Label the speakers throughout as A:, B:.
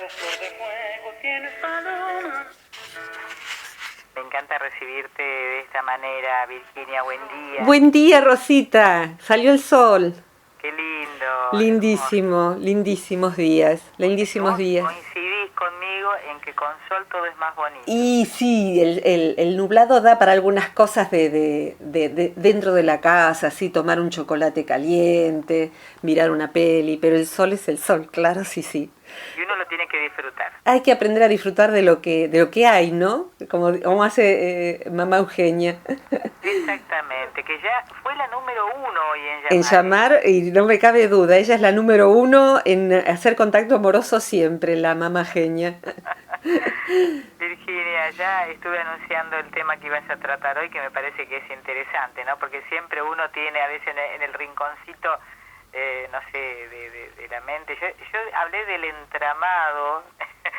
A: flor de fuego tienes paloma. Me encanta recibirte de esta manera, Virginia. Buen día.
B: Buen día, Rosita. Salió el sol.
A: Qué lindo.
B: Lindísimo, lindísimos días, lindísimos días.
A: Coincidís conmigo en que con sol todo es más bonito.
B: Y sí, el nublado da para algunas cosas dentro de la casa, así tomar un chocolate caliente, mirar una peli, pero el sol es el sol, claro, sí, sí.
A: Y uno lo tiene que disfrutar.
B: Hay que aprender a disfrutar de lo que hay, ¿no? Como hace mamá Eugenia.
A: Exactamente, que ya fue la número 1 hoy en llamar.
B: En llamar, y no me cabe duda, ella es la número 1 en hacer contacto amoroso siempre, la mamá genia.
A: Virginia, ya estuve anunciando el tema que ibas a tratar hoy, que me parece que es interesante, ¿no? Porque siempre uno tiene a veces en el rinconcito, no sé, de la mente. Yo hablé del entramado,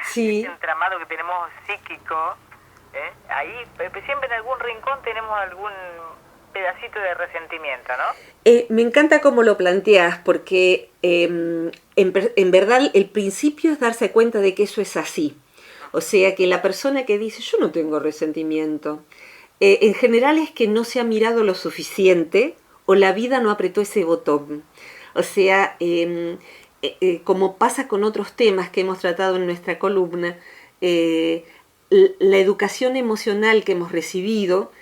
B: Sí.
A: el entramado que tenemos psíquico, ahí siempre en algún rincón tenemos algún pedacito de resentimiento, ¿no?
B: Me encanta cómo lo planteas, porque en verdad el principio es darse cuenta de que eso es así. O sea, que la persona que dice, yo no tengo resentimiento, en general es que no se ha mirado lo suficiente o la vida no apretó ese botón. O sea, como pasa con otros temas que hemos tratado en nuestra columna, la educación emocional que hemos recibido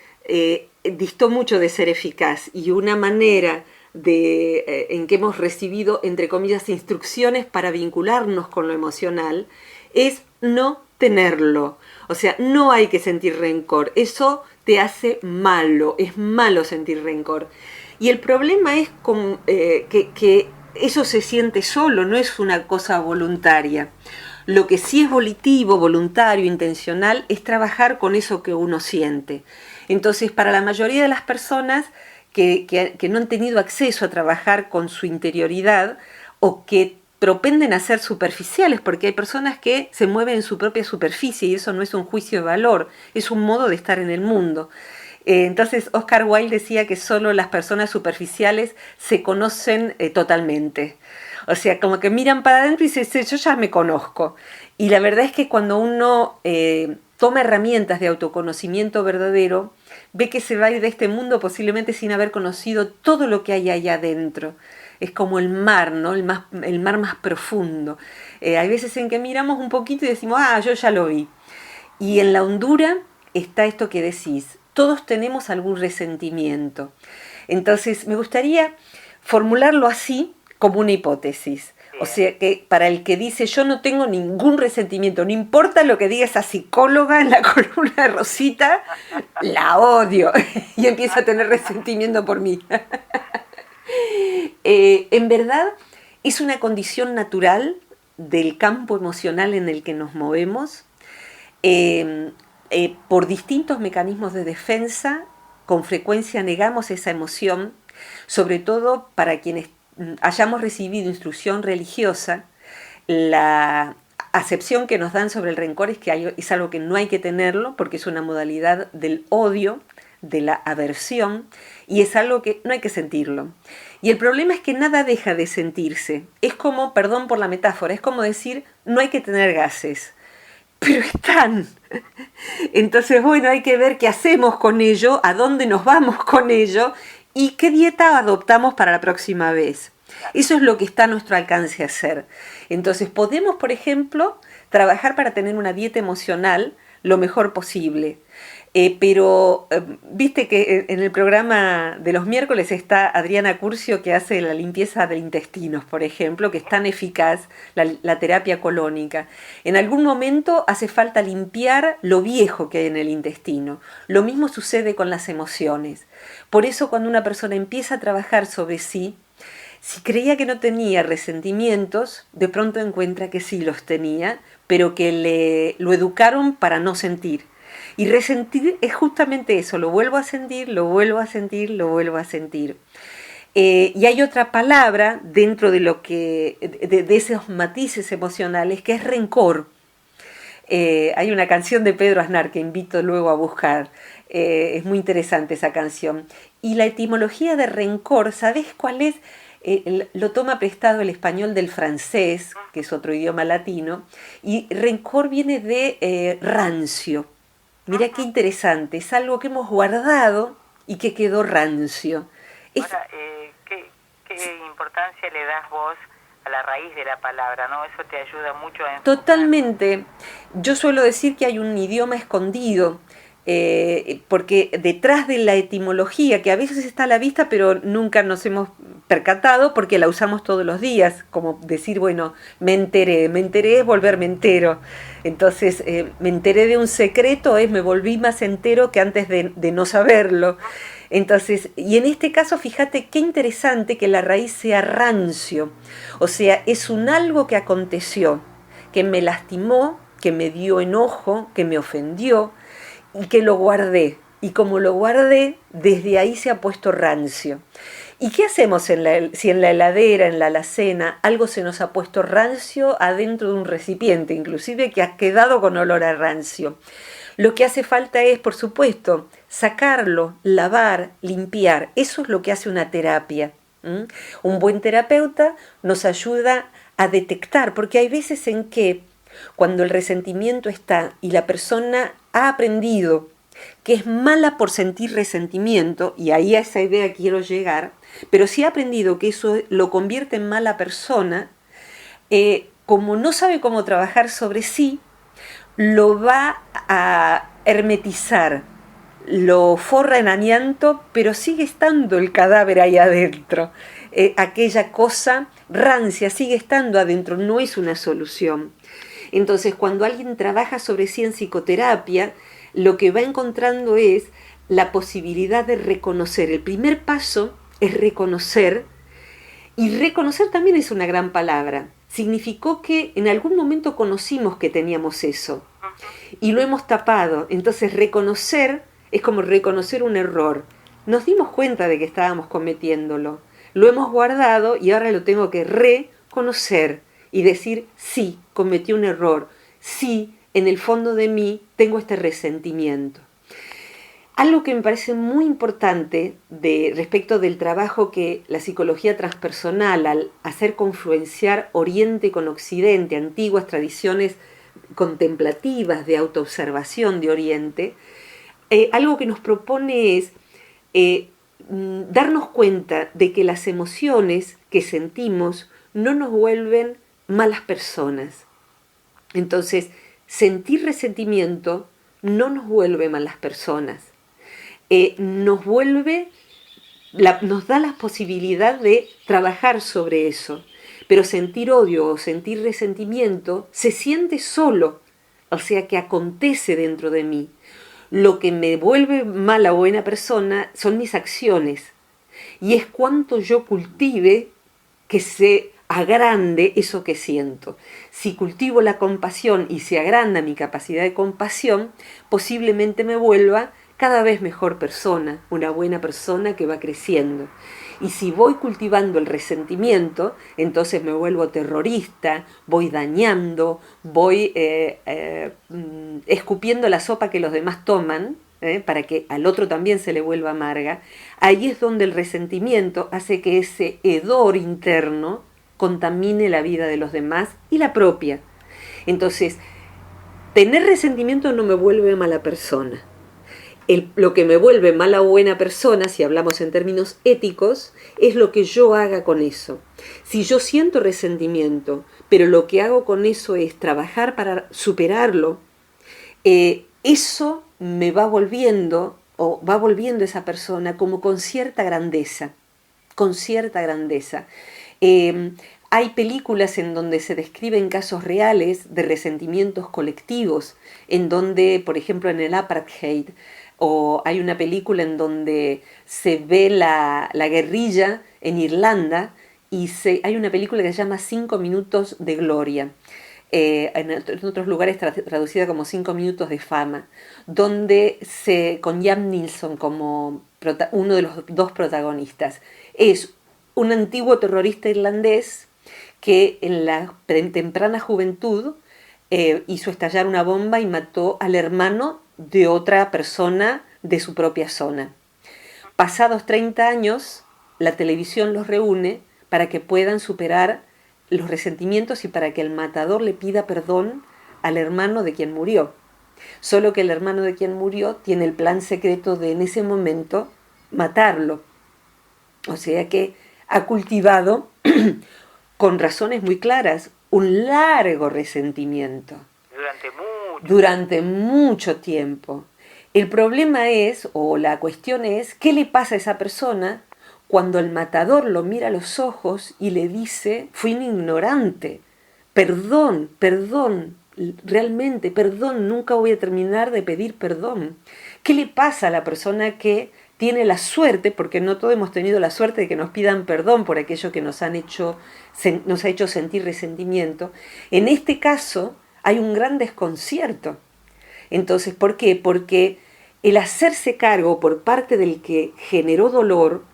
B: distó mucho de ser eficaz, y una manera en que hemos recibido, entre comillas, instrucciones para vincularnos con lo emocional es no tenerlo. O sea, no hay que sentir rencor, eso te hace malo, es malo sentir rencor. Y el problema es que eso se siente solo, no es una cosa voluntaria. Lo que sí es volitivo, voluntario, intencional, es trabajar con eso que uno siente. Entonces, para la mayoría de las personas que no han tenido acceso a trabajar con su interioridad, o que propenden a ser superficiales, porque hay personas que se mueven en su propia superficie y eso no es un juicio de valor, es un modo de estar en el mundo. Entonces Oscar Wilde decía que solo las personas superficiales se conocen totalmente. O sea, como que miran para adentro y dicen, yo ya me conozco. Y la verdad es que cuando uno toma herramientas de autoconocimiento verdadero, ve que se va a ir de este mundo posiblemente sin haber conocido todo lo que hay allá adentro. Es como el mar, ¿no? El mar más profundo. Hay veces en que miramos un poquito y decimos, yo ya lo vi. Y en la hondura está esto que decís, todos tenemos algún resentimiento. Entonces, me gustaría formularlo así como una hipótesis. O sea, que para el que dice, yo no tengo ningún resentimiento, no importa lo que diga esa psicóloga en la columna de Rosita, la odio y empieza a tener resentimiento por mí. En verdad, es una condición natural del campo emocional en el que nos movemos. Por distintos mecanismos de defensa, con frecuencia negamos esa emoción, sobre todo para quienes hayamos recibido instrucción religiosa. La acepción que nos dan sobre el rencor es que es algo que no hay que tenerlo, porque es una modalidad del odio, de la aversión, y es algo que no hay que sentirlo. Y el problema es que nada deja de sentirse. Es como, perdón por la metáfora, es como decir, no hay que tener gases. Pero están. Entonces, bueno, hay que ver qué hacemos con ello, a dónde nos vamos con ello y qué dieta adoptamos para la próxima vez. Eso es lo que está a nuestro alcance hacer. Entonces, podemos, por ejemplo, trabajar para tener una dieta emocional lo mejor posible. Pero viste que en el programa de los miércoles está Adriana Curcio, que hace la limpieza de intestinos, por ejemplo, que es tan eficaz, la terapia colónica. En algún momento hace falta limpiar lo viejo que hay en el intestino. Lo mismo sucede con las emociones. Por eso cuando una persona empieza a trabajar sobre sí, si creía que no tenía resentimientos, de pronto encuentra que sí los tenía, pero que lo educaron para no sentir. Y resentir es justamente eso, lo vuelvo a sentir, lo vuelvo a sentir, lo vuelvo a sentir. Y hay otra palabra dentro de de esos matices emocionales, que es rencor. Hay una canción de Pedro Aznar que invito luego a buscar. Es muy interesante esa canción. Y la etimología de rencor, ¿sabés cuál es? lo toma prestado el español del francés, que es otro idioma latino, y rencor viene de rancio. Mira qué interesante, es algo que hemos guardado y que quedó rancio.
A: Ahora, ¿qué importancia le das vos a la raíz de la palabra, no? Eso te ayuda mucho a...
B: Totalmente. Yo suelo decir que hay un idioma escondido, porque detrás de la etimología, que a veces está a la vista, pero nunca nos hemos percatado porque la usamos todos los días, como decir, bueno, me enteré es volverme entero. Entonces, me enteré de un secreto, me volví más entero que antes de no saberlo. Entonces, y en este caso, fíjate qué interesante que la raíz sea rancio, o sea, es un algo que aconteció, que me lastimó, que me dio enojo, que me ofendió, y que lo guardé. Y como lo guardé, desde ahí se ha puesto rancio. ¿Y qué hacemos si en la heladera, en la alacena, algo se nos ha puesto rancio adentro de un recipiente, inclusive que ha quedado con olor a rancio? Lo que hace falta es, por supuesto, sacarlo, lavar, limpiar. Eso es lo que hace una terapia. Un buen terapeuta nos ayuda a detectar, porque hay veces en que cuando el resentimiento está y la persona ha aprendido que es mala por sentir resentimiento, y ahí a esa idea quiero llegar, pero si ha aprendido que eso lo convierte en mala persona, como no sabe cómo trabajar sobre sí, lo va a hermetizar, lo forra en amianto, pero sigue estando el cadáver ahí adentro. Aquella cosa rancia sigue estando adentro, no es una solución. Entonces, cuando alguien trabaja sobre sí en psicoterapia, lo que va encontrando es la posibilidad de reconocer. El primer paso es reconocer, y reconocer también es una gran palabra. Significó que en algún momento conocimos que teníamos eso y lo hemos tapado. Entonces, reconocer es como reconocer un error. Nos dimos cuenta de que estábamos cometiéndolo, lo hemos guardado y ahora lo tengo que reconocer y decir, sí, cometí un error, sí, en el fondo de mí tengo este resentimiento. Algo que me parece muy importante respecto del trabajo que la psicología transpersonal, al hacer confluenciar Oriente con Occidente, antiguas tradiciones contemplativas de autoobservación de Oriente, algo que nos propone es darnos cuenta de que las emociones que sentimos no nos vuelven malas personas. Entonces, sentir resentimiento no nos vuelve malas personas. Nos da la posibilidad de trabajar sobre eso. Pero sentir odio o sentir resentimiento se siente solo, o sea que acontece dentro de mí. Lo que me vuelve mala o buena persona son mis acciones. Y es cuanto yo cultive que se agrande eso que siento. Si cultivo la compasión y se agranda mi capacidad de compasión, posiblemente me vuelva cada vez mejor persona, una buena persona que va creciendo. Y si voy cultivando el resentimiento, entonces me vuelvo terrorista, voy dañando, voy escupiendo la sopa que los demás toman, para que al otro también se le vuelva amarga. Ahí es donde el resentimiento hace que ese hedor interno contamine la vida de los demás y la propia. Entonces, tener resentimiento no me vuelve mala persona. Lo que me vuelve mala o buena persona, si hablamos en términos éticos, es lo que yo haga con eso. Si yo siento resentimiento, pero lo que hago con eso es trabajar para superarlo, eso me va volviendo, o va volviendo esa persona como con cierta grandeza, con cierta grandeza. Hay películas en donde se describen casos reales de resentimientos colectivos, en donde, por ejemplo, en el apartheid, o hay una película en donde se ve la guerrilla en Irlanda, y hay una película que se llama 5 minutos de gloria, en otros lugares traducida como 5 minutos de fama, donde con Liam Neeson como uno de los dos protagonistas. Es un antiguo terrorista irlandés que en la temprana juventud hizo estallar una bomba y mató al hermano de otra persona de su propia zona. Pasados 30 años, la televisión los reúne para que puedan superar los resentimientos y para que el matador le pida perdón al hermano de quien murió. Solo que el hermano de quien murió tiene el plan secreto de en ese momento matarlo. O sea que ha cultivado, con razones muy claras, un largo resentimiento. Durante mucho tiempo. El problema es, o la cuestión es, ¿qué le pasa a esa persona cuando el matador lo mira a los ojos y le dice, fui un ignorante, perdón, realmente, perdón, nunca voy a terminar de pedir perdón? ¿Qué le pasa a la persona que tiene la suerte, porque no todos hemos tenido la suerte de que nos pidan perdón por aquello que nos ha hecho sentir resentimiento? En este caso hay un gran desconcierto. Entonces, ¿por qué? Porque el hacerse cargo por parte del que generó dolor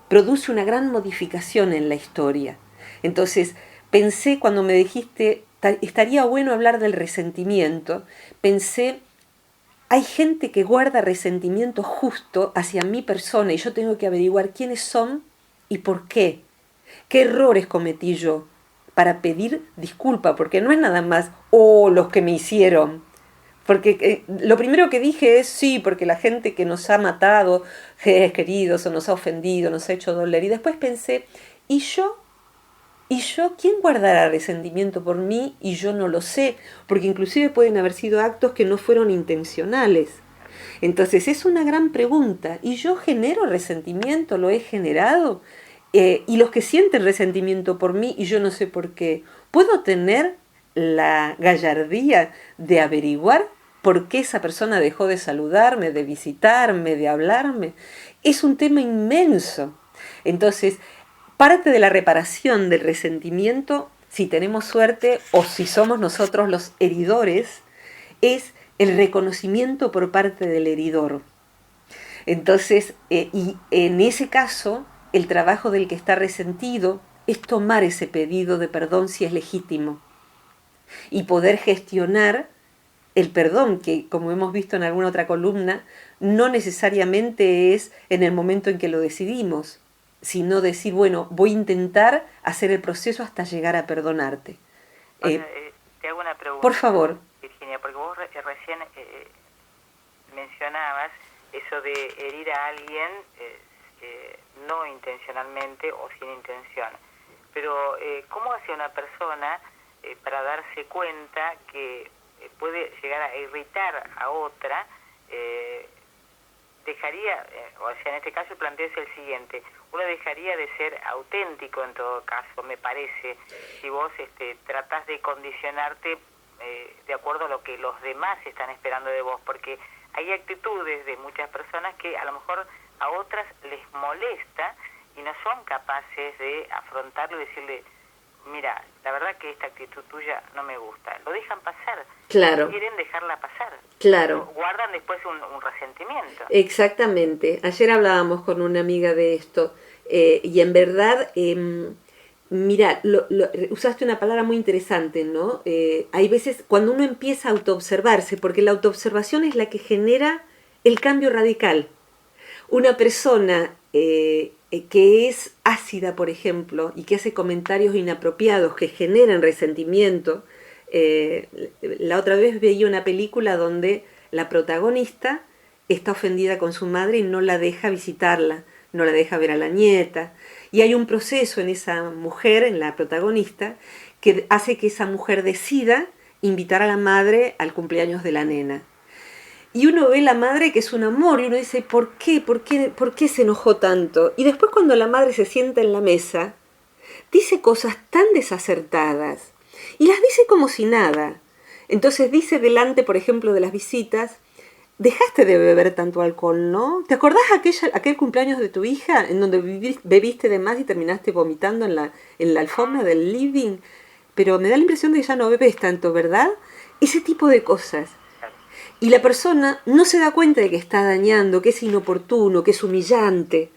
B: produce una gran modificación en la historia. Entonces, pensé cuando me dijiste, estaría bueno hablar del resentimiento, pensé, hay gente que guarda resentimiento justo hacia mi persona y yo tengo que averiguar quiénes son y por qué. ¿Qué errores cometí yo para pedir disculpa? Porque no es nada más, los que me hicieron. Porque lo primero que dije es sí, porque la gente que nos ha matado, queridos, o nos ha ofendido, nos ha hecho doler. Y después pensé, ¿y yo? ¿Quién guardará resentimiento por mí? Y yo no lo sé, porque inclusive pueden haber sido actos que no fueron intencionales. Entonces es una gran pregunta. ¿Y yo genero resentimiento? ¿Lo he generado? Y los que sienten resentimiento por mí y yo no sé por qué, ¿puedo tener la gallardía de averiguar por qué esa persona dejó de saludarme, de visitarme, de hablarme? Es un tema inmenso. Entonces, parte de la reparación del resentimiento, si tenemos suerte o si somos nosotros los heridores, es el reconocimiento por parte del heridor. Entonces, y en ese caso, el trabajo del que está resentido es tomar ese pedido de perdón si es legítimo y poder gestionar el perdón, que como hemos visto en alguna otra columna, no necesariamente es en el momento en que lo decidimos, sino decir, bueno, voy a intentar hacer el proceso hasta llegar a perdonarte.
A: Te hago una pregunta.
B: Por favor.
A: Virginia, porque vos recién mencionabas eso de herir a alguien no intencionalmente o sin intención. Pero, ¿cómo hace una persona para darse cuenta que puede llegar a irritar a otra? Dejaría, o sea, en este caso plantees el siguiente: uno dejaría de ser auténtico en todo caso, me parece, si vos tratás de condicionarte de acuerdo a lo que los demás están esperando de vos, porque hay actitudes de muchas personas que a lo mejor a otras les molesta y no son capaces de afrontarlo y decirle, mira, la verdad que esta actitud tuya no me gusta. Lo dejan pasar.
B: Claro.
A: Quieren dejarla pasar.
B: Claro.
A: Guardan después un resentimiento.
B: Exactamente. Ayer hablábamos con una amiga de esto y en verdad, mira, usaste una palabra muy interesante, ¿no? Hay veces cuando uno empieza a autoobservarse, porque la autoobservación es la que genera el cambio radical. Una persona que es ácida, por ejemplo, y que hace comentarios inapropiados que generan resentimiento. La otra vez veía una película donde la protagonista está ofendida con su madre y no la deja visitarla, no la deja ver a la nieta. Y hay un proceso en esa mujer, en la protagonista, que hace que esa mujer decida invitar a la madre al cumpleaños de la nena. Y uno ve la madre que es un amor y uno dice, ¿por qué se enojó tanto? Y después cuando la madre se sienta en la mesa, dice cosas tan desacertadas y las dice como si nada. Entonces dice delante, por ejemplo, de las visitas, dejaste de beber tanto alcohol, ¿no? ¿Te acordás aquel cumpleaños de tu hija en donde bebiste de más y terminaste vomitando en la alfombra del living? Pero me da la impresión de que ya no bebes tanto, ¿verdad? Ese tipo de cosas. Y la persona no se da cuenta de que está dañando, que es inoportuno, que es humillante.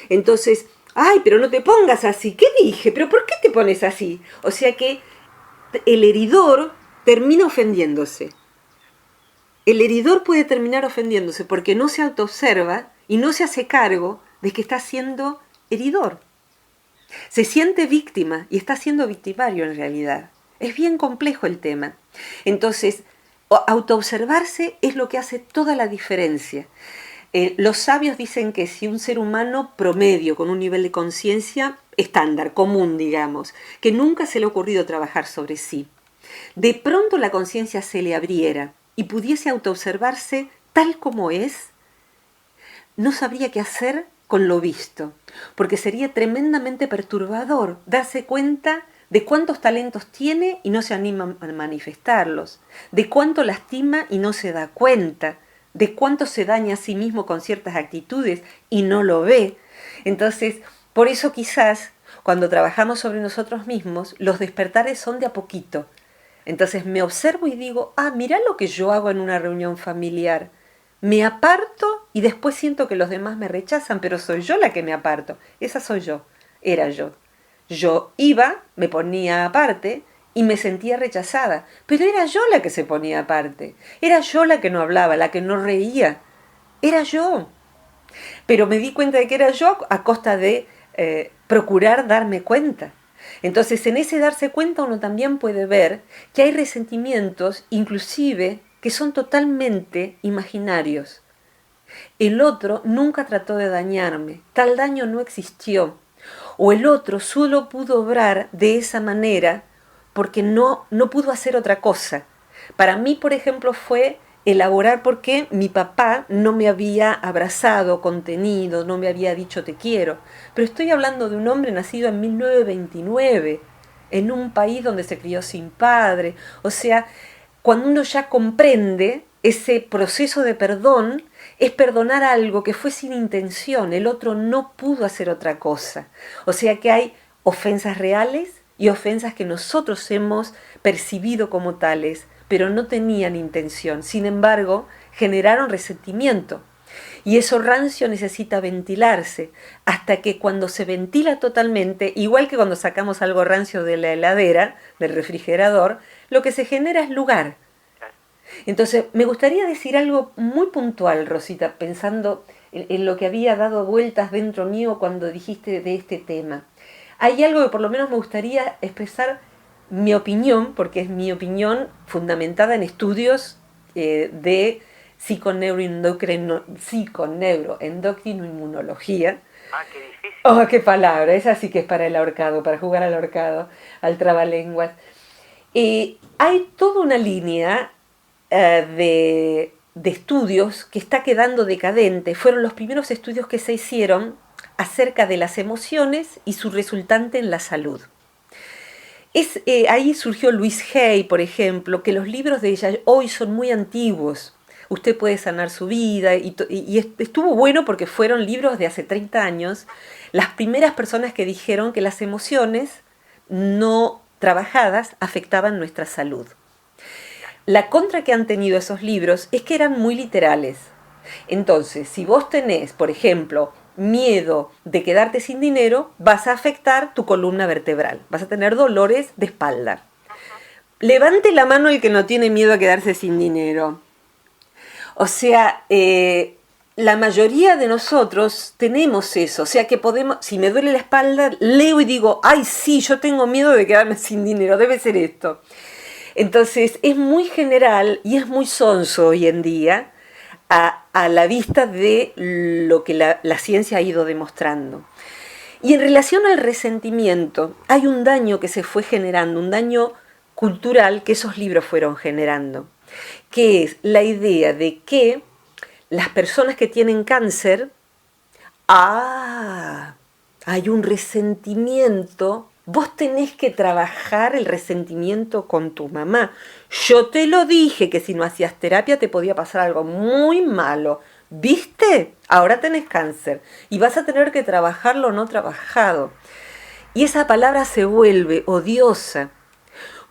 B: Entonces, ay, pero no te pongas así. ¿Qué dije? ¿Pero por qué te pones así? O sea que el heridor termina ofendiéndose. El heridor puede terminar ofendiéndose porque no se autoobserva y no se hace cargo de que está siendo heridor. Se siente víctima y está siendo victimario en realidad. Es bien complejo el tema. Entonces, autoobservarse es lo que hace toda la diferencia. Los sabios dicen que si un ser humano promedio, con un nivel de conciencia estándar, común, digamos, que nunca se le ha ocurrido trabajar sobre sí, de pronto la conciencia se le abriera y pudiese autoobservarse tal como es, no sabría qué hacer con lo visto, porque sería tremendamente perturbador darse cuenta de cuántos talentos tiene y no se anima a manifestarlos, de cuánto lastima y no se da cuenta, de cuánto se daña a sí mismo con ciertas actitudes y no lo ve. Entonces, por eso quizás cuando trabajamos sobre nosotros mismos, los despertares son de a poquito. Entonces me observo y digo, mirá lo que yo hago en una reunión familiar. Me aparto y después siento que los demás me rechazan, pero soy yo la que me aparto. Esa soy yo, era yo. Yo iba, me ponía aparte y me sentía rechazada, pero era yo la que se ponía aparte. Era yo la que no hablaba, la que no reía. Era yo. Pero me di cuenta de que era yo a costa de procurar darme cuenta. Entonces, en ese darse cuenta uno también puede ver que hay resentimientos, inclusive, que son totalmente imaginarios. El otro nunca trató de dañarme, tal daño no existió. O el otro solo pudo obrar de esa manera porque no pudo hacer otra cosa. Para mí, por ejemplo, fue elaborar por qué mi papá no me había abrazado, contenido, no me había dicho te quiero. Pero estoy hablando de un hombre nacido en 1929, en un país donde se crió sin padre. O sea, cuando uno ya comprende ese proceso de perdón, es perdonar algo que fue sin intención, el otro no pudo hacer otra cosa. O sea que hay ofensas reales y ofensas que nosotros hemos percibido como tales, pero no tenían intención. Sin embargo, generaron resentimiento. Y eso rancio necesita ventilarse, hasta que cuando se ventila totalmente, igual que cuando sacamos algo rancio de la heladera, del refrigerador, lo que se genera es lugar. Entonces, me gustaría decir algo muy puntual, Rosita, pensando en lo que había dado vueltas dentro mío cuando dijiste de este tema. Hay algo que por lo menos me gustaría expresar mi opinión, porque es mi opinión fundamentada en estudios de psiconeuroendocrinoinmunología.
A: Qué difícil.
B: Oh, qué palabra, esa sí que es para el ahorcado, para jugar al ahorcado, al trabalenguas. Hay toda una línea de estudios que está quedando decadente. Fueron los primeros estudios que se hicieron acerca de las emociones y su resultante en la salud. Ahí surgió Louise Hay, por ejemplo, que los libros de ella hoy son muy antiguos. Usted puede sanar su vida y estuvo bueno porque fueron libros de hace 30 años. Las primeras personas que dijeron que las emociones no trabajadas afectaban nuestra salud. La contra que han tenido esos libros es que eran muy literales. Entonces, si vos tenés, por ejemplo, miedo de quedarte sin dinero, vas a afectar tu columna vertebral. Vas a tener dolores de espalda. Levante la mano el que no tiene miedo a quedarse sin dinero. O sea, la mayoría de nosotros tenemos eso. O sea que podemos, si me duele la espalda, leo y digo, ay sí, yo tengo miedo de quedarme sin dinero, debe ser esto. Entonces es muy general y es muy sonso hoy en día a la vista de lo que la ciencia ha ido demostrando. Y en relación al resentimiento, hay un daño que se fue generando, un daño cultural que esos libros fueron generando, que es la idea de que las personas que tienen cáncer, hay un resentimiento. Vos tenés que trabajar el resentimiento con tu mamá. Yo te lo dije que si no hacías terapia te podía pasar algo muy malo. ¿Viste? Ahora tenés cáncer y vas a tener que trabajarlo no trabajado. Y esa palabra se vuelve odiosa,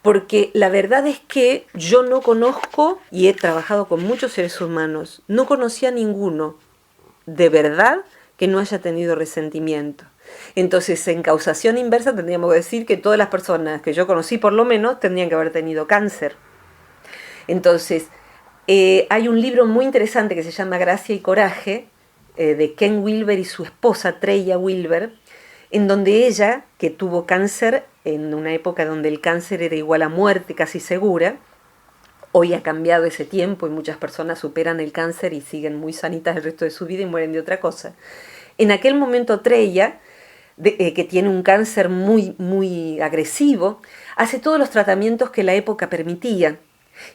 B: porque la verdad es que yo no conozco, y he trabajado con muchos seres humanos, no conocí a ninguno de verdad que no haya tenido resentimiento. Entonces, en causación inversa tendríamos que decir que todas las personas que yo conocí, por lo menos, tendrían que haber tenido cáncer. Entonces, hay un libro muy interesante que se llama Gracia y Coraje, de Ken Wilber y su esposa, Treya Wilber, en donde ella, que tuvo cáncer en una época donde el cáncer era igual a muerte casi segura, hoy ha cambiado ese tiempo y muchas personas superan el cáncer y siguen muy sanitas el resto de su vida y mueren de otra cosa. En aquel momento Treya, que tiene un cáncer muy, muy agresivo, hace todos los tratamientos que la época permitía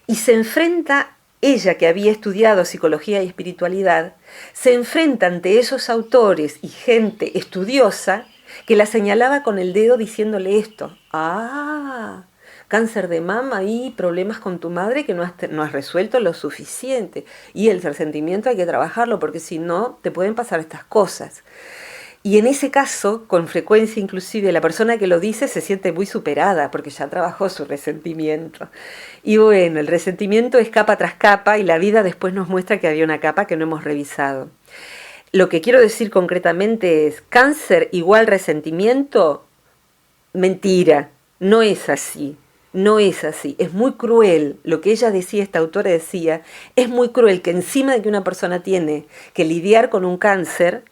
B: y se enfrenta, ella que había estudiado psicología y espiritualidad, se enfrenta ante esos autores y gente estudiosa que la señalaba con el dedo diciéndole esto: ah, cáncer de mama y problemas con tu madre que no has resuelto lo suficiente, y el resentimiento hay que trabajarlo porque si no te pueden pasar estas cosas. Y en ese caso, con frecuencia inclusive, la persona que lo dice se siente muy superada porque ya trabajó su resentimiento. Y bueno, el resentimiento es capa tras capa y la vida después nos muestra que había una capa que no hemos revisado. Lo que quiero decir concretamente es, cáncer igual resentimiento, mentira, no es así. No es así, es muy cruel, lo que ella decía, esta autora decía, es muy cruel que encima de que una persona tiene que lidiar con un cáncer,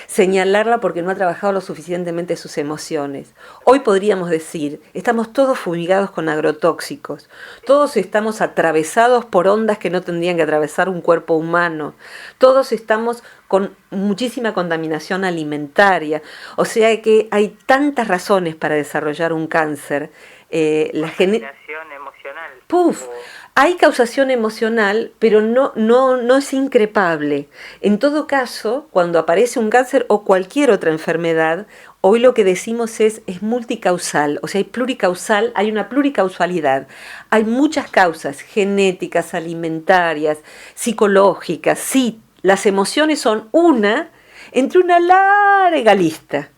B: señalarla porque no ha trabajado lo suficientemente sus emociones. Hoy podríamos decir, estamos todos fumigados con agrotóxicos, todos estamos atravesados por ondas que no tendrían que atravesar un cuerpo humano, todos estamos con muchísima contaminación alimentaria, o sea que hay tantas razones para desarrollar un cáncer.
A: La generación emocional.
B: ¡Puf! Hay causación emocional, pero no es increpable. En todo caso, cuando aparece un cáncer o cualquier otra enfermedad, hoy lo que decimos es multicausal, o sea, hay una pluricausalidad. Hay muchas causas genéticas, alimentarias, psicológicas. Sí, las emociones son una entre una larga lista.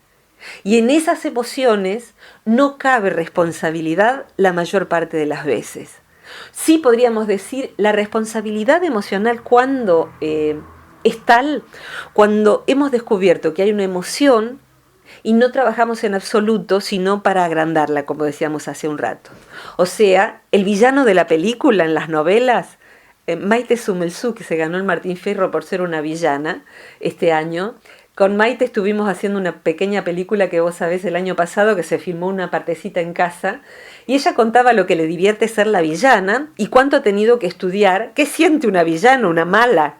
B: Y en esas emociones no cabe responsabilidad la mayor parte de las veces. Sí podríamos decir la responsabilidad emocional cuando es tal, cuando hemos descubierto que hay una emoción y no trabajamos en absoluto sino para agrandarla, como decíamos hace un rato. O sea, el villano de la película en las novelas, Maite Sumelsu, que se ganó el Martín Fierro por ser una villana este año. Con Maite estuvimos haciendo una pequeña película que vos sabés el año pasado, que se filmó una partecita en casa, y ella contaba lo que le divierte ser la villana y cuánto ha tenido que estudiar, qué siente una villana, una mala.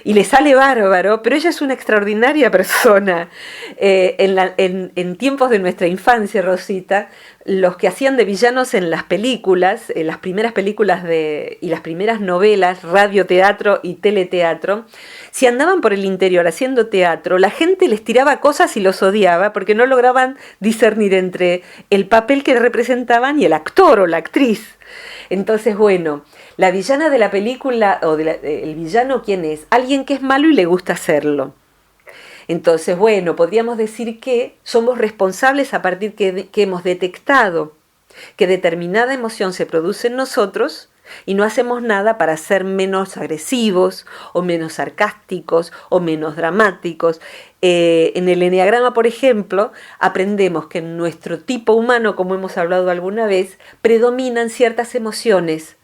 B: Y le sale bárbaro, pero ella es una extraordinaria persona. En tiempos de nuestra infancia, Rosita, los que hacían de villanos en las películas, en las primeras películas y las primeras novelas, radioteatro y teleteatro, si andaban por el interior haciendo teatro, la gente les tiraba cosas y los odiaba porque no lograban discernir entre el papel que representaban y el actor o la actriz. Entonces, bueno, la villana de la película, o el villano, ¿quién es? Alguien que es malo y le gusta hacerlo. Entonces, bueno, podríamos decir que somos responsables a partir que hemos detectado que determinada emoción se produce en nosotros y no hacemos nada para ser menos agresivos o menos sarcásticos o menos dramáticos. En el eneagrama, por ejemplo, aprendemos que en nuestro tipo humano, como hemos hablado alguna vez, predominan ciertas emociones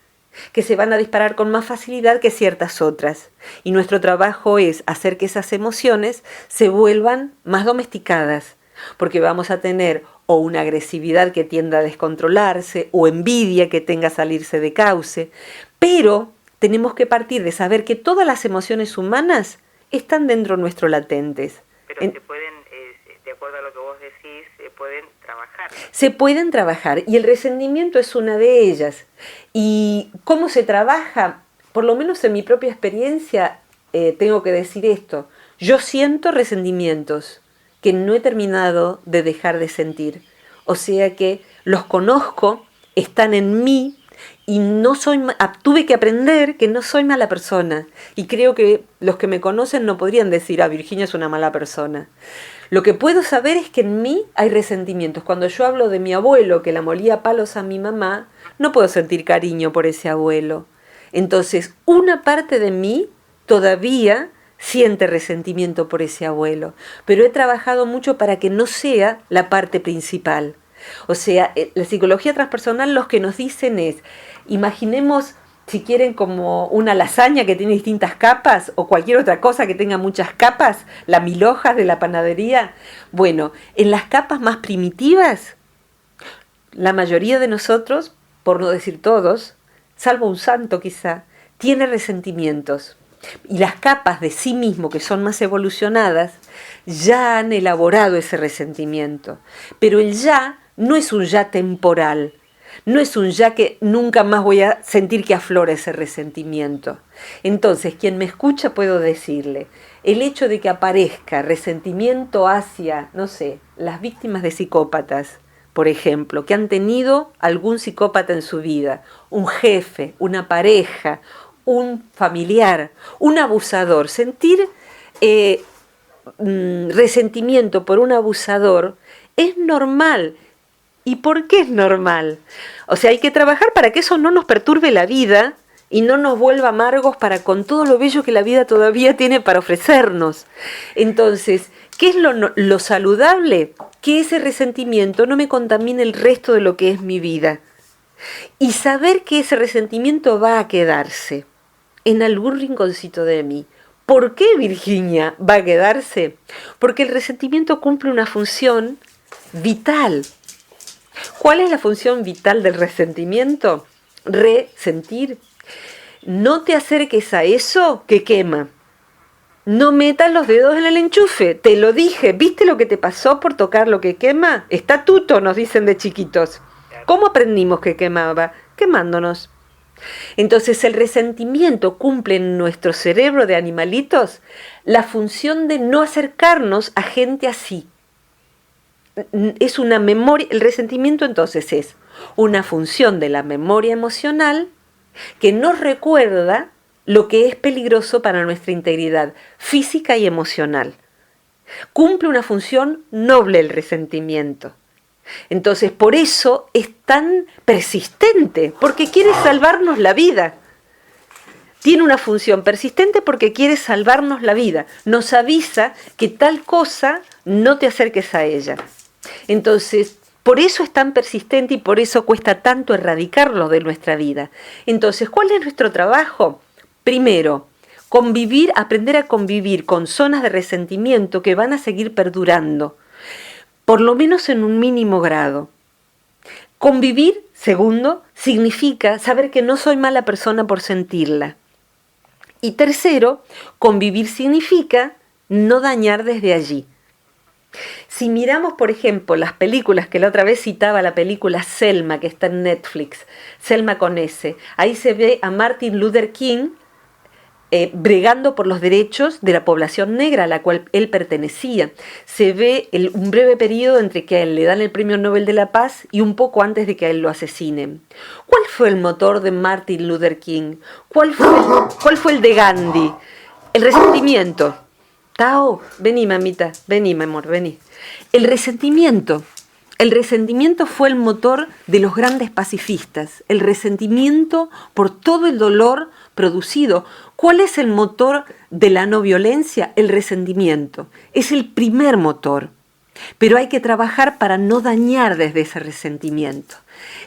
B: que se van a disparar con más facilidad que ciertas otras. Y nuestro trabajo es hacer que esas emociones se vuelvan más domesticadas, porque vamos a tener o una agresividad que tienda a descontrolarse, o envidia que tenga a salirse de cauce, pero tenemos que partir de saber que todas las emociones humanas están dentro nuestro latentes.
A: Pero se pueden, de acuerdo a lo que vos decís, se pueden trabajar.
B: Se pueden trabajar, y el resentimiento es una de ellas. ¿Y cómo se trabaja? Por lo menos en mi propia experiencia, tengo que decir esto. Yo siento resentimientos que no he terminado de dejar de sentir. O sea que los conozco, están en mí, y tuve que aprender que no soy mala persona. Y creo que los que me conocen no podrían decir, Virginia es una mala persona. Lo que puedo saber es que en mí hay resentimientos. Cuando yo hablo de mi abuelo que la molía a palos a mi mamá, no puedo sentir cariño por ese abuelo. Entonces, una parte de mí todavía siente resentimiento por ese abuelo, pero he trabajado mucho para que no sea la parte principal. O sea, la psicología transpersonal lo que nos dicen es, imaginemos si quieren, como una lasaña que tiene distintas capas o cualquier otra cosa que tenga muchas capas, la mil hojas de la panadería. Bueno, en las capas más primitivas, la mayoría de nosotros, por no decir todos, salvo un santo quizá, tiene resentimientos. Y las capas de sí mismo, que son más evolucionadas, ya han elaborado ese resentimiento. Pero el ya no es un ya temporal, no es un ya que nunca más voy a sentir que aflora ese resentimiento. Entonces, quien me escucha, puedo decirle, el hecho de que aparezca resentimiento hacia, no sé, las víctimas de psicópatas, por ejemplo, que han tenido algún psicópata en su vida, un jefe, una pareja, un familiar, un abusador, sentir resentimiento por un abusador es normal. ¿Y por qué es normal? O sea, hay que trabajar para que eso no nos perturbe la vida y no nos vuelva amargos para con todo lo bello que la vida todavía tiene para ofrecernos. Entonces, ¿qué es lo saludable? Que ese resentimiento no me contamine el resto de lo que es mi vida. Y saber que ese resentimiento va a quedarse en algún rinconcito de mí. ¿Por qué, Virginia, va a quedarse? Porque el resentimiento cumple una función vital. ¿Cuál es la función vital del resentimiento? Resentir. No te acerques a eso que quema. No metas los dedos en el enchufe. Te lo dije. ¿Viste lo que te pasó por tocar lo que quema? Estatuto, nos dicen de chiquitos. ¿Cómo aprendimos que quemaba? Quemándonos. Entonces el resentimiento cumple en nuestro cerebro de animalitos la función de no acercarnos a gente así. Es una memoria, el resentimiento entonces es una función de la memoria emocional que nos recuerda lo que es peligroso para nuestra integridad física y emocional. Cumple una función noble el resentimiento. Entonces, por eso es tan persistente, porque quiere salvarnos la vida. Tiene una función persistente porque quiere salvarnos la vida. Nos avisa que tal cosa no te acerques a ella. Entonces, por eso es tan persistente y por eso cuesta tanto erradicarlo de nuestra vida. Entonces, ¿cuál es nuestro trabajo? Primero, convivir, aprender a convivir con zonas de resentimiento que van a seguir perdurando, por lo menos en un mínimo grado. Convivir, segundo, significa saber que no soy mala persona por sentirla. Y tercero, convivir significa no dañar desde allí. Si miramos, por ejemplo, las películas, que la otra vez citaba la película Selma, que está en Netflix, Selma con S, ahí se ve a Martin Luther King bregando por los derechos de la población negra a la cual él pertenecía. Se ve un breve periodo entre que a él le dan el Premio Nobel de la Paz y un poco antes de que a él lo asesinen. ¿Cuál fue el motor de Martin Luther King? ¿Cuál fue el de Gandhi? El resentimiento. Tao, vení mamita, vení mi amor, vení. El resentimiento fue el motor de los grandes pacifistas, el resentimiento por todo el dolor producido. ¿Cuál es el motor de la no violencia? El resentimiento. Es el primer motor, pero hay que trabajar para no dañar desde ese resentimiento.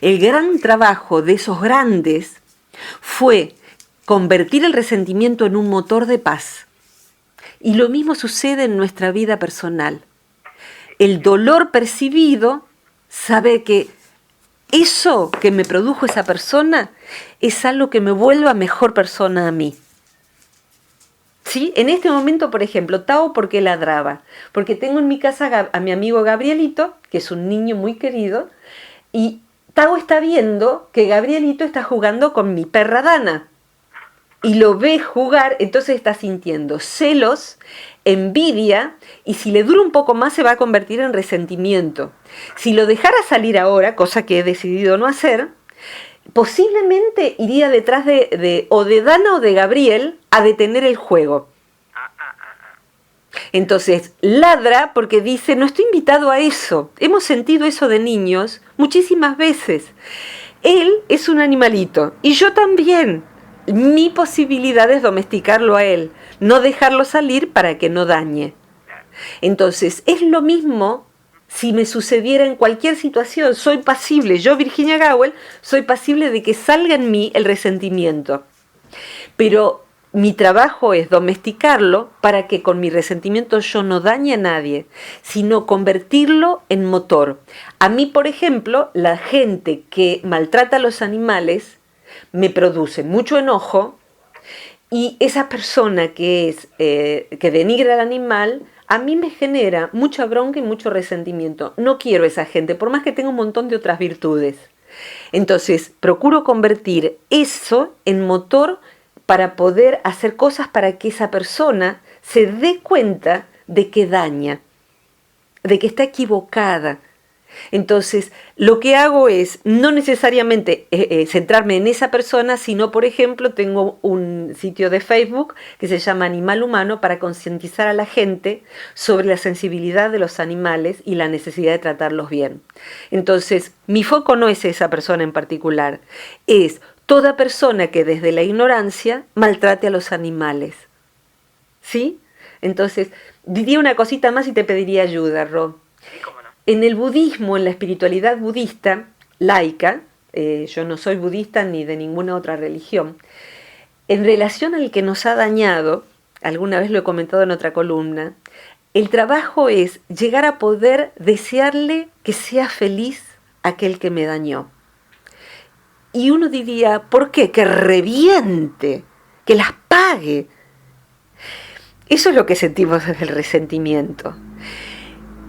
B: El gran trabajo de esos grandes fue convertir el resentimiento en un motor de paz. Y lo mismo sucede en nuestra vida personal. El dolor percibido sabe que eso que me produjo esa persona es algo que me vuelva mejor persona a mí. ¿Sí? En este momento, por ejemplo, Tao, ¿por qué ladraba? Porque tengo en mi casa a mi amigo Gabrielito, que es un niño muy querido, y Tao está viendo que Gabrielito está jugando con mi perra Dana. Y lo ve jugar, entonces está sintiendo celos, envidia, y si le dura un poco más se va a convertir en resentimiento. Si lo dejara salir ahora, cosa que he decidido no hacer, posiblemente iría detrás de Dana o de Gabriel a detener el juego. Entonces ladra porque dice, no estoy invitado a eso. Hemos sentido eso de niños muchísimas veces. Él es un animalito y yo también. Mi posibilidad es domesticarlo a él, no dejarlo salir para que no dañe. Entonces, es lo mismo si me sucediera en cualquier situación. Soy pasible, yo Virginia Gowell, soy pasible de que salga en mí el resentimiento. Pero mi trabajo es domesticarlo para que con mi resentimiento yo no dañe a nadie, sino convertirlo en motor. A mí, por ejemplo, la gente que maltrata a los animales me produce mucho enojo, y esa persona que denigra al animal, a mí me genera mucha bronca y mucho resentimiento. No quiero esa gente, por más que tenga un montón de otras virtudes. Entonces, procuro convertir eso en motor para poder hacer cosas para que esa persona se dé cuenta de que daña, de que está equivocada. Entonces, lo que hago es no necesariamente centrarme en esa persona, sino, por ejemplo, tengo un sitio de Facebook que se llama Animal Humano para concientizar a la gente sobre la sensibilidad de los animales y la necesidad de tratarlos bien. Entonces, mi foco no es esa persona en particular, es toda persona que desde la ignorancia maltrate a los animales. ¿Sí? Entonces, diría una cosita más y te pediría ayuda, Ro.
A: Sí, cómo no.
B: En el budismo, en la espiritualidad budista, laica, yo no soy budista ni de ninguna otra religión, en relación al que nos ha dañado, alguna vez lo he comentado en otra columna, el trabajo es llegar a poder desearle que sea feliz aquel que me dañó. Y uno diría, ¿por qué? Que reviente, que las pague. Eso es lo que sentimos desde el resentimiento.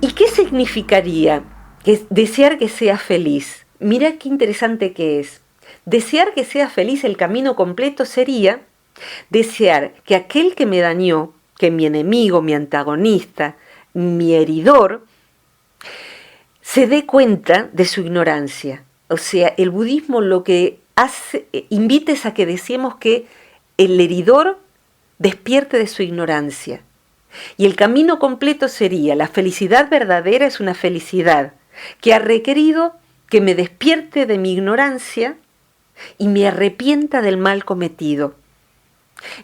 B: ¿Y qué significaría desear que sea feliz? Mira qué interesante que es. Desear que sea feliz, el camino completo sería desear que aquel que me dañó, que mi enemigo, mi antagonista, mi heridor, se dé cuenta de su ignorancia. O sea, el budismo lo que hace, invita es a que deseemos que el heridor despierte de su ignorancia. Y el camino completo sería, la felicidad verdadera es una felicidad que ha requerido que me despierte de mi ignorancia y me arrepienta del mal cometido.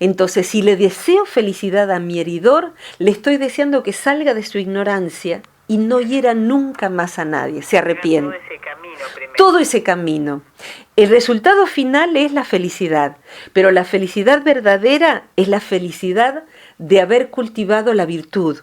B: Entonces, si le deseo felicidad a mi heridor, le estoy deseando que salga de su ignorancia y no hiera nunca más a nadie, se arrepiente.
A: Todo ese camino primero.
B: Todo ese camino. El resultado final es la felicidad, pero la felicidad verdadera es la felicidad de haber cultivado la virtud.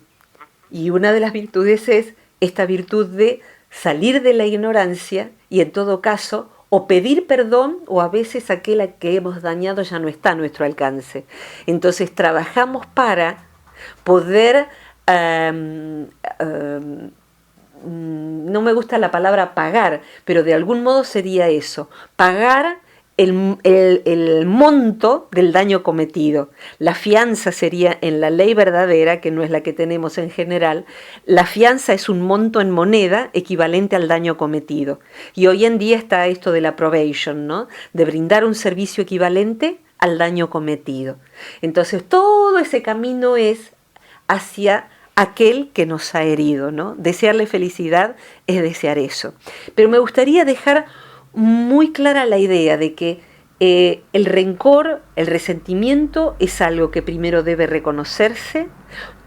B: Y una de las virtudes es esta virtud de salir de la ignorancia y, en todo caso, o pedir perdón, o a veces aquel a que hemos dañado ya no está a nuestro alcance. Entonces trabajamos para poder, no me gusta la palabra pagar, pero de algún modo sería eso, pagar el monto del daño cometido. La fianza sería en la ley verdadera, que no es la que tenemos en general, la fianza es un monto en moneda equivalente al daño cometido. Y hoy en día está esto de la probation, ¿no? De brindar un servicio equivalente al daño cometido. Entonces todo ese camino es hacia aquel que nos ha herido, ¿no? Desearle felicidad es desear eso. Pero me gustaría dejar muy clara la idea de que el rencor, el resentimiento es algo que primero debe reconocerse.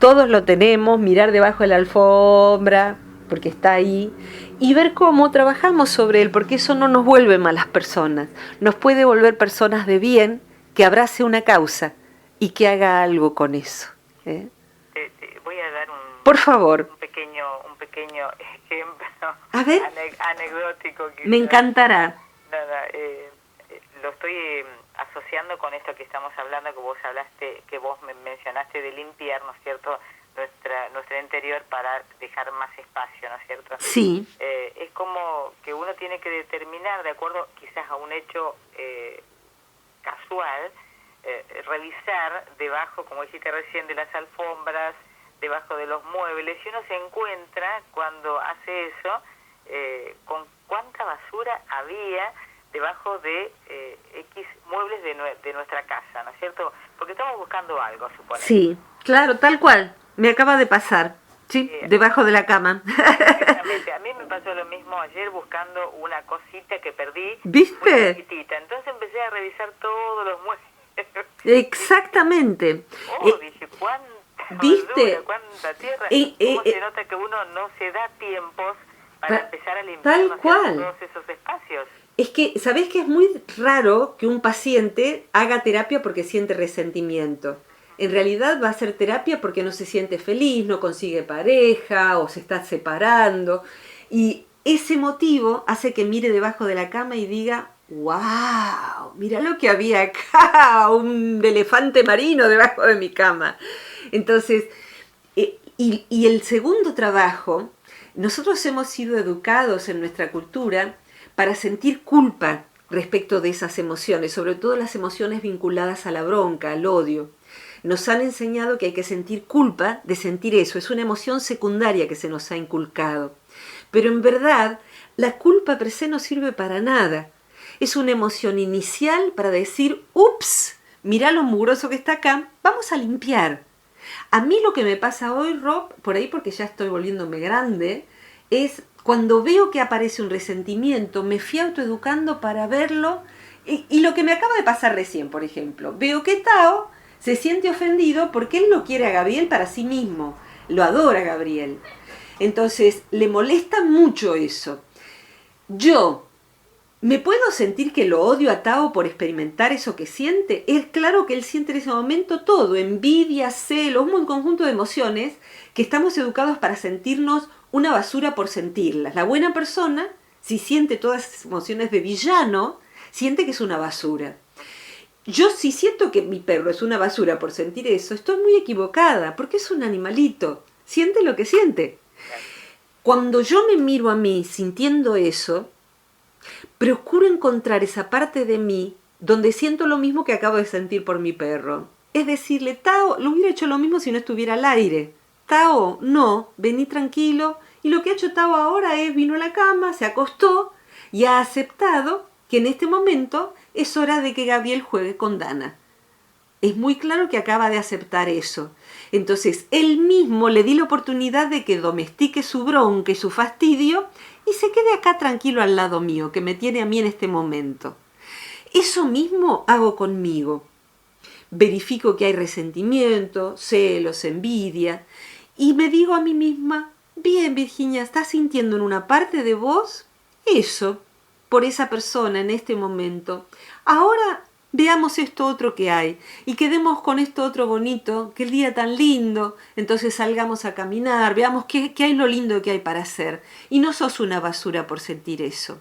B: Todos lo tenemos, mirar debajo de la alfombra, porque está ahí, y ver cómo trabajamos sobre él, porque eso no nos vuelve malas personas, nos puede volver personas de bien, que abrace una causa y que haga algo con eso.
A: Voy a dar
B: por favor,
A: un pequeño ejemplo.
B: A ver,
A: anecdótico. Quizás.
B: Me encantará.
A: Lo estoy asociando con esto que estamos hablando, que vos mencionaste de limpiar, ¿no es cierto?, nuestro interior para dejar más espacio, ¿no es cierto?
B: Sí.
A: Es como que uno tiene que determinar, de acuerdo quizás a un hecho casual, revisar debajo, como dijiste recién, de las alfombras, debajo de los muebles, y uno se encuentra cuando hace eso con cuánta basura había debajo de X muebles de nuestra casa, ¿no es cierto? Porque estamos buscando algo, suponemos.
B: Sí, claro, tal cual. Me acaba de pasar, sí, debajo de la cama.
A: Exactamente. A mí me pasó lo mismo ayer buscando una cosita que perdí.
B: ¿Viste?
A: Muy chiquitita. Entonces empecé a revisar todos los muebles.
B: Exactamente.
A: Dije, ¿cuánta
B: ¿Viste?
A: Cuánta tierra. ¿Cómo se nota que uno no se da tiempos para empezar a limpiar
B: tal cual.
A: todos esos espacios?
B: Es que, ¿sabés que es muy raro que un paciente haga terapia porque siente resentimiento? En realidad va a hacer terapia porque no se siente feliz, no consigue pareja o se está separando. Y ese motivo hace que mire debajo de la cama y diga, ¡wow! Mira lo que había acá, un elefante marino debajo de mi cama. Entonces, y el segundo trabajo, nosotros hemos sido educados en nuestra cultura para sentir culpa respecto de esas emociones, sobre todo las emociones vinculadas a la bronca, al odio. Nos han enseñado que hay que sentir culpa de sentir eso, es una emoción secundaria que se nos ha inculcado. Pero en verdad, la culpa per se no sirve para nada. Es una emoción inicial para decir, ups, mirá lo mugroso que está acá, vamos a limpiar. A mí lo que me pasa hoy, Rob, por ahí porque ya estoy volviéndome grande, es cuando veo que aparece un resentimiento, me fui autoeducando para verlo. Y lo que me acaba de pasar recién, por ejemplo, veo que Tao se siente ofendido porque él lo quiere a Gabriel para sí mismo, lo adora a Gabriel. Entonces, le molesta mucho eso. Yo, ¿me puedo sentir que lo odio a Tao por experimentar eso que siente? Es claro que él siente en ese momento todo, envidia, celos, un conjunto de emociones que estamos educados para sentirnos una basura por sentirlas. La buena persona, si siente todas esas emociones de villano, siente que es una basura. Yo si siento que mi perro es una basura por sentir eso, estoy muy equivocada, porque es un animalito, siente lo que siente. Cuando yo me miro a mí sintiendo eso, procuro encontrar esa parte de mí donde siento lo mismo que acabo de sentir por mi perro. Es decirle, Tao, lo hubiera hecho lo mismo si no estuviera al aire. Tao, no, vení tranquilo. Y lo que ha hecho Tao ahora es, vino a la cama, se acostó y ha aceptado que en este momento es hora de que Gabriel juegue con Dana. Es muy claro que acaba de aceptar eso. Entonces, él mismo le di la oportunidad de que domestique su bronca y su fastidio y se quede acá tranquilo al lado mío, que me tiene a mí en este momento. Eso mismo hago conmigo. Verifico que hay resentimiento, celos, envidia, y me digo a mí misma, bien, Virginia, ¿estás sintiendo en una parte de vos eso por esa persona en este momento? Ahora veamos esto otro que hay y quedemos con esto otro bonito, que el día tan lindo, entonces salgamos a caminar, veamos qué hay lo lindo que hay para hacer. Y no sos una basura por sentir eso.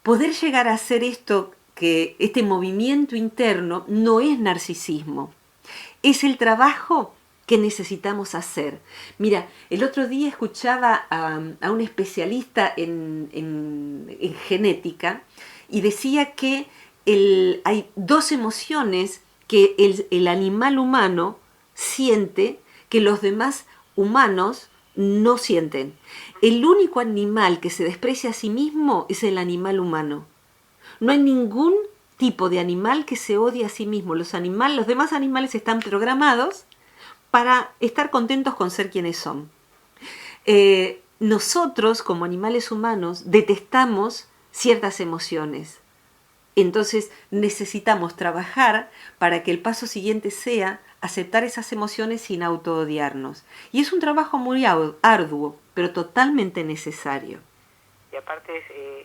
B: Poder llegar a hacer esto, que este movimiento interno, no es narcisismo, es el trabajo que necesitamos hacer. Mira, el otro día escuchaba a un especialista en genética y decía que hay dos emociones que el animal humano siente que los demás humanos no sienten. El único animal que se desprecia a sí mismo es el animal humano. No hay ningún tipo de animal que se odie a sí mismo. Los demás animales están programados para estar contentos con ser quienes son. Nosotros, como animales humanos, detestamos ciertas emociones. Entonces necesitamos trabajar para que el paso siguiente sea aceptar esas emociones sin autoodiarnos. Y es un trabajo muy arduo, pero totalmente necesario.
A: Y aparte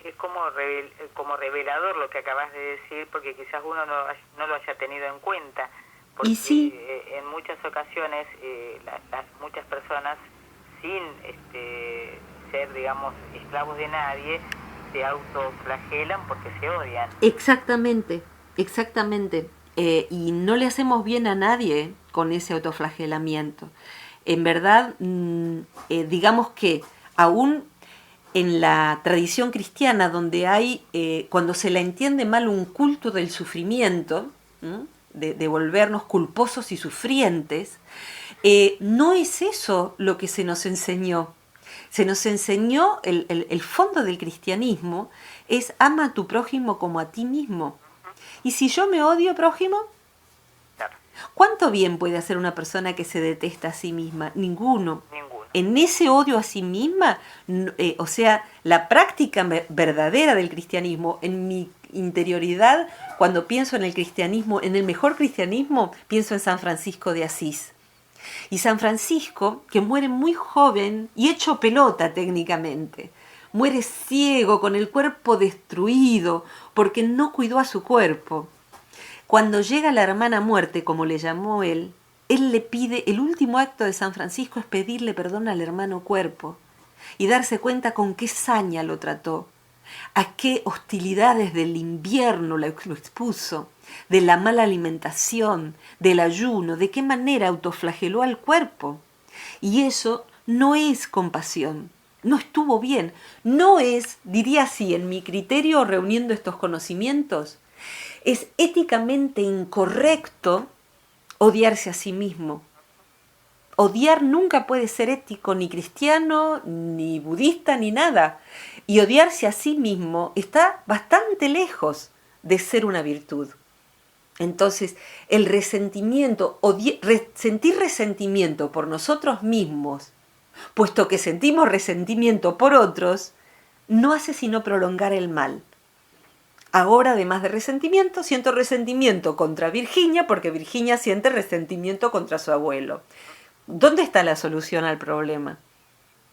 A: es como revelador lo que acabas de decir, porque quizás uno no lo haya tenido en cuenta. Porque
B: y sí,
A: en muchas ocasiones muchas personas, sin ser, digamos, esclavos de nadie, se autoflagelan porque se odian.
B: Exactamente. Y no le hacemos bien a nadie con ese autoflagelamiento. En verdad, digamos que aún en la tradición cristiana, donde hay, cuando se la entiende mal, un culto del sufrimiento, de volvernos culposos y sufrientes, no es eso lo que se nos enseñó. Se nos enseñó, el fondo del cristianismo es ama a tu prójimo como a ti mismo. Y si yo me odio, prójimo, ¿cuánto bien puede hacer una persona que se detesta a sí misma? Ninguno. En ese odio a sí misma, o sea, la práctica verdadera del cristianismo, en mi interioridad, cuando pienso en el cristianismo, en el mejor cristianismo, pienso en San Francisco de Asís. Y San Francisco, que muere muy joven y hecho pelota técnicamente, muere ciego, con el cuerpo destruido, porque no cuidó a su cuerpo. Cuando llega la hermana muerte, como le llamó él le pide, el último acto de San Francisco es pedirle perdón al hermano cuerpo y darse cuenta con qué saña lo trató, a qué hostilidades del invierno lo expuso, de la mala alimentación, del ayuno, de qué manera autoflageló al cuerpo. Y eso no es compasión, no estuvo bien, no es, diría así, en mi criterio, reuniendo estos conocimientos, es éticamente incorrecto odiarse a sí mismo. Odiar nunca puede ser ético, ni cristiano, ni budista, ni nada. Y odiarse a sí mismo está bastante lejos de ser una virtud. Entonces, el resentimiento, sentir resentimiento por nosotros mismos, puesto que sentimos resentimiento por otros, no hace sino prolongar el mal. Ahora, además de resentimiento, siento resentimiento contra Virginia, porque Virginia siente resentimiento contra su abuelo. ¿Dónde está la solución al problema?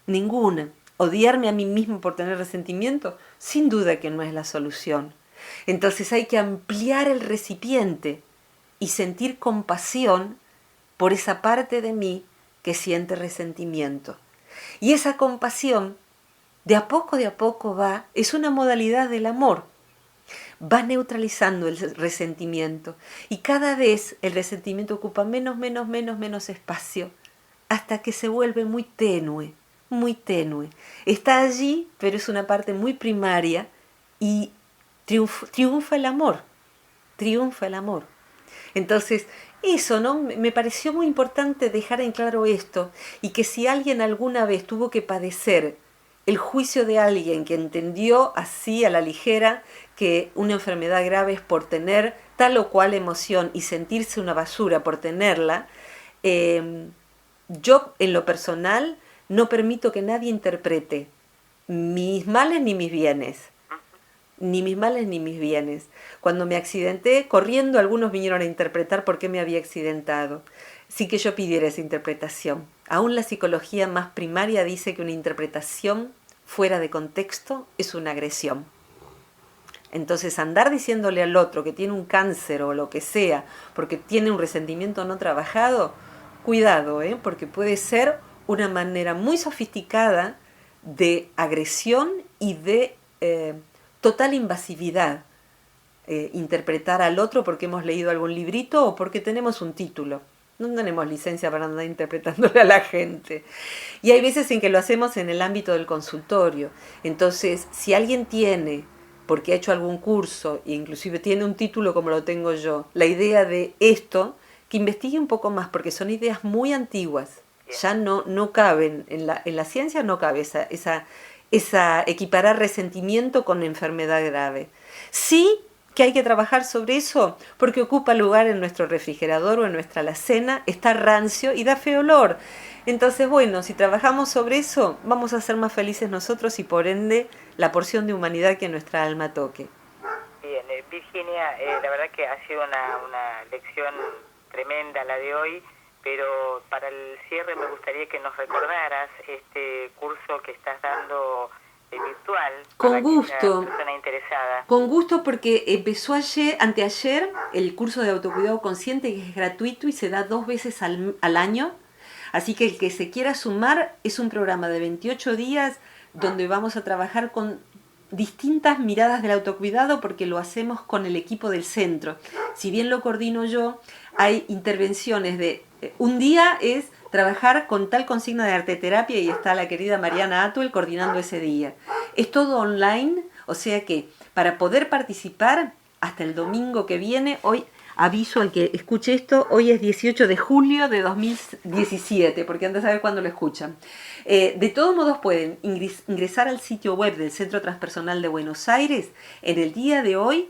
B: Ninguna. ¿Odiarme a mí mismo por tener resentimiento? Sin duda que no es la solución. Entonces hay que ampliar el recipiente y sentir compasión por esa parte de mí que siente resentimiento. Y esa compasión, de a poco va, es una modalidad del amor. Va neutralizando el resentimiento y cada vez el resentimiento ocupa menos espacio hasta que se vuelve muy tenue, muy tenue. Está allí, pero es una parte muy primaria y triunfa el amor, triunfa el amor. Entonces, eso, ¿no? Me pareció muy importante dejar en claro esto y que si alguien alguna vez tuvo que padecer el juicio de alguien que entendió así a la ligera que una enfermedad grave es por tener tal o cual emoción y sentirse una basura por tenerla, yo en lo personal no permito que nadie interprete mis males ni mis bienes. Ni mis males ni mis bienes. Cuando me accidenté, corriendo algunos vinieron a interpretar por qué me había accidentado, sin que yo pidiera esa interpretación. Aún la psicología más primaria dice que una interpretación fuera de contexto es una agresión. Entonces andar diciéndole al otro que tiene un cáncer o lo que sea, porque tiene un resentimiento no trabajado, cuidado, porque puede ser una manera muy sofisticada de agresión y de total invasividad. Interpretar al otro porque hemos leído algún librito o porque tenemos un título. No tenemos licencia para andar interpretándole a la gente. Y hay veces en que lo hacemos en el ámbito del consultorio. Entonces, si alguien tiene, porque ha hecho algún curso, e inclusive tiene un título como lo tengo yo, la idea de esto, que investigue un poco más, porque son ideas muy antiguas. Ya no caben, en la ciencia no cabe esa equiparar resentimiento con enfermedad grave. Sí que hay que trabajar sobre eso porque ocupa lugar en nuestro refrigerador o en nuestra alacena, está rancio y da feo olor. Entonces, bueno, si trabajamos sobre eso, vamos a ser más felices nosotros y por ende la porción de humanidad que nuestra alma toque.
A: Bien, Virginia, la verdad que ha sido una lección tremenda la de hoy, pero para el cierre me gustaría que nos recordaras este curso que estás dando virtual.
B: Con gusto.
A: Persona interesada.
B: Con gusto, porque empezó anteayer, el curso de autocuidado consciente, que es gratuito y se da 2 veces al año. Así que el que se quiera sumar es un programa de 28 días donde vamos a trabajar con distintas miradas del autocuidado porque lo hacemos con el equipo del centro. Si bien lo coordino yo, hay intervenciones de... Un día es trabajar con tal consigna de arteterapia y está la querida Mariana Atwell coordinando ese día. Es todo online, o sea que para poder participar hasta el domingo que viene, hoy aviso al que escuche esto, hoy es 18 de julio de 2017, porque antes de saber cuándo lo escuchan. De todos modos pueden ingresar al sitio web del Centro Transpersonal de Buenos Aires. En el día de hoy,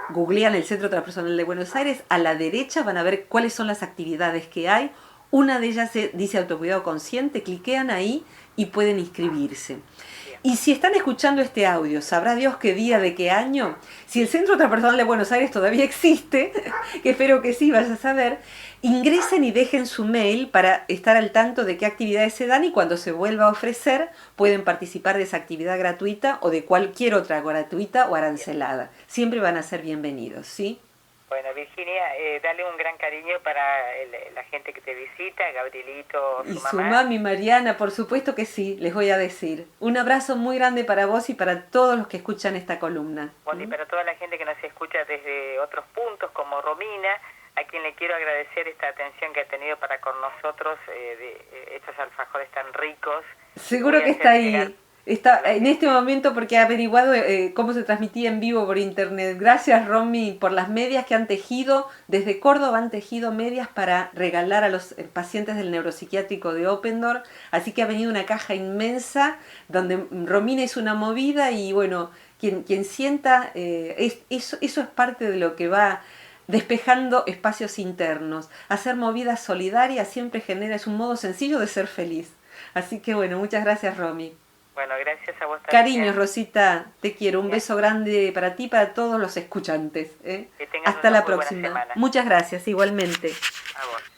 B: googlean el Centro Transpersonal de Buenos Aires, a la derecha van a ver cuáles son las actividades que hay. Una de ellas dice autocuidado consciente, cliquean ahí y pueden inscribirse. Y si están escuchando este audio, ¿sabrá Dios qué día, de qué año? Si el Centro Transpersonal de Buenos Aires todavía existe, que espero que sí, vaya a saber, ingresen y dejen su mail para estar al tanto de qué actividades se dan y cuando se vuelva a ofrecer pueden participar de esa actividad gratuita o de cualquier otra gratuita o arancelada. Siempre van a ser bienvenidos, ¿sí?
A: Bueno, Virginia, dale un gran cariño para la gente que te visita, Gabrielito,
B: y su mami Mariana, por supuesto que sí, les voy a decir. Un abrazo muy grande para vos y para todos los que escuchan esta columna.
A: Bueno, y para toda la gente que nos escucha desde otros puntos, como Romina, a quien le quiero agradecer esta atención que ha tenido para con nosotros, estos alfajores tan ricos.
B: Seguro que está ahí. Está en este momento porque ha averiguado cómo se transmitía en vivo por internet. Gracias, Romy, por las medias que han tejido. Desde Córdoba han tejido medias para regalar a los pacientes del neuropsiquiátrico de Oppendorf. Así que ha venido una caja inmensa donde Romina hizo una movida y bueno, quien sienta, eso es parte de lo que va despejando espacios internos. Hacer movidas solidarias siempre genera, es un modo sencillo de ser feliz. Así que bueno, muchas gracias, Romy.
A: Bueno, gracias a vos también.
B: Cariños, Rosita, te quiero. Un beso grande para ti y para todos los escuchantes.
A: Que tengas
B: Hasta la
A: muy buena
B: próxima.
A: semana.
B: Muchas gracias, igualmente.
A: A vos.